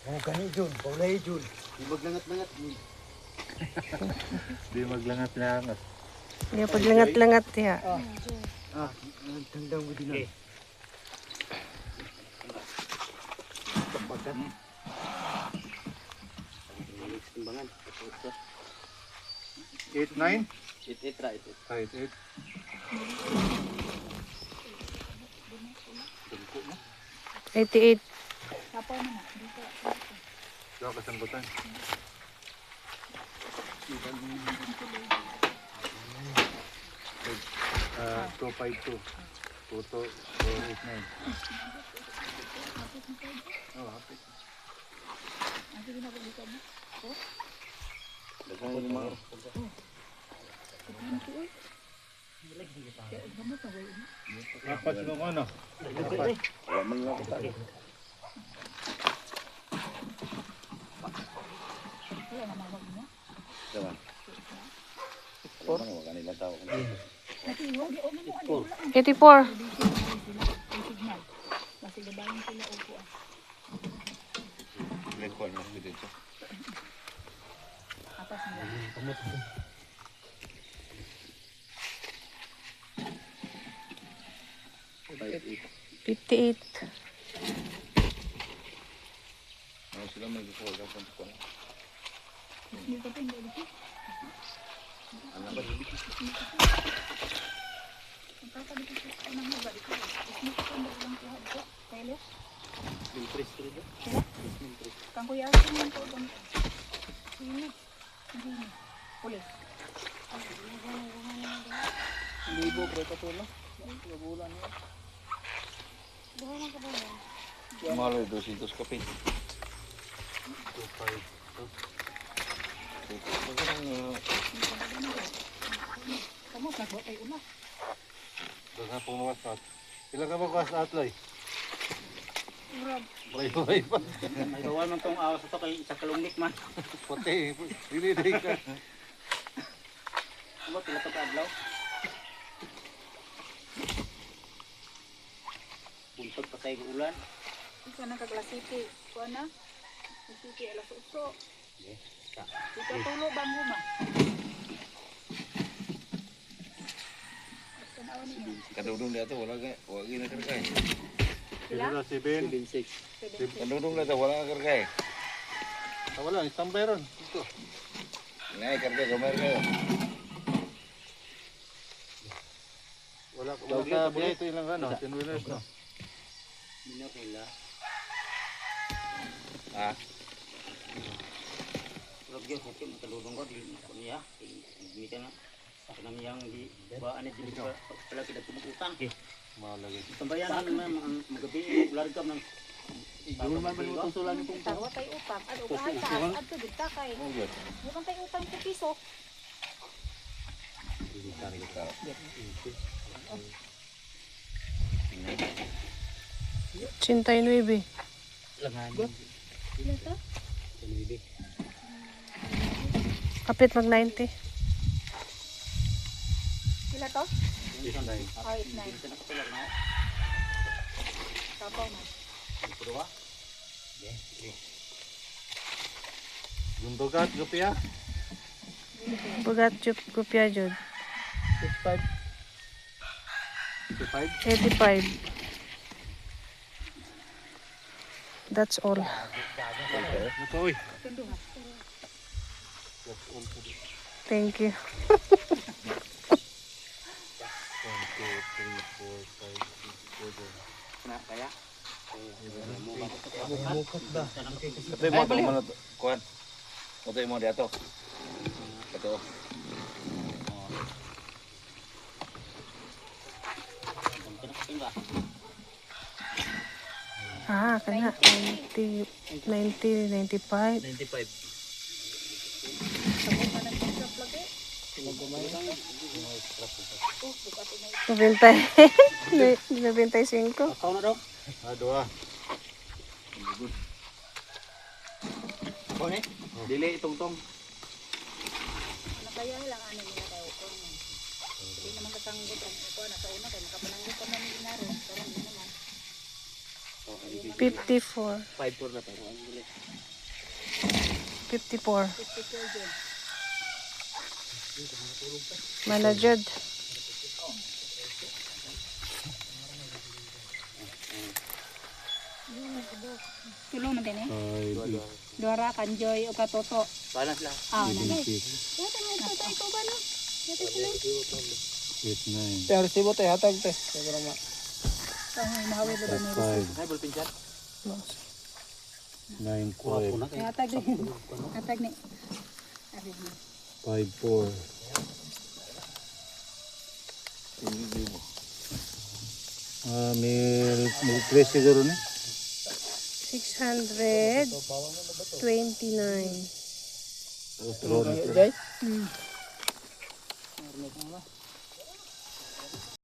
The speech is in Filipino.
Oh, gani Jun, paulay Jun. Di maglangat-langat. Di maglangat-langat. Hindi paglangat-langat ya. Tandang mo din. Okay. Timbangan. 8-9? 8-8 ra, 8-8. 88. Diyo ka sambutan. 252. Puto 489. Oh, hapit. Apat nung ano? Apat. Oh. 84. Record mo dito. Five-eight. 58. Ano sila mag-record ka kung ko. Kang kuya ako ng todo. Sino? Hindi. Pulis. Libo pre patulo. Bulan niya. Buhay ka ba yan? Malo 200 kapit. 252. Kamu nagbuhat ay una. Daga pumawas at. Ilang ka magwas at loy? Urab. Bay pa. May bawal man tong awas ito kay isa kalungnik man. Puti. Dili ka. Ano pila to kadlaw? Puntod patay ng ulan. Isa na kaglasiti. Kuha na. Lasiti alas uso. Yes. Ika tulo bang huma. Tanawan niyo. Kadudong dito wala ka. Wala na karkay. Sila? 7-6. Kadudong dito wala ka karkay. Wala, isang bayron. Ito. Nay karkay kamar kayo. Wala Wala ka ito ilang ano, 10 winners no. Mino kila. Ah, Wala gyud ko kay mataludong ko di niya. Hindi ka na. Kanang yang di ba ani di ba pala kita tumutang. malagi. Tambayan ang magabi larga ng Dulu man man mo sulan itong Tawa tayo utang. Ano ugahay ta? Adto gid ta kay. Oh, good. Mukhang tayo utang sa piso. 89. langan. Sila to? Tanwibi. Kapit mag 90. Sila to? Isang dai. Ay, 9. Isa na kapila na. Tapaw na. Purwa. Gundogat rupiah. Bugat jup kopya jud. 65. 55. 85. That's all. Ito oy. Thank you. 1, 2, 3, 4, 5, 6, 7. Na kaya. Ito mo to man kuan. Ito mo dito. Ito. Ah, kana 90, 90, 95. 95. Nabintay. Nabintay 5. Akaw na daw. Dua. Ako ni. Dili itong-tong. Ano kaya lang ano nila tayo ko. Hindi naman kasanggot ang ko na sa una kay nakapananggot pa man ni inaro. Pero hindi naman. Okay, 54. 5-4 na tayo. 54. Manajud. Tulong man din eh. Dora, Kanjoy, o Katoto. Balance lang. Ah, nanay. Yata nga ito, tayo ko ba no? Yata sila. Pero sibo tayo hatag te. Siguro ma. Mahawid na ba ni Ay, ballpen shot. Hatag ni. Hatag ni. Abi ni. 5-4. May press siguro ni. 629. Draw na to. Jay. Hmm.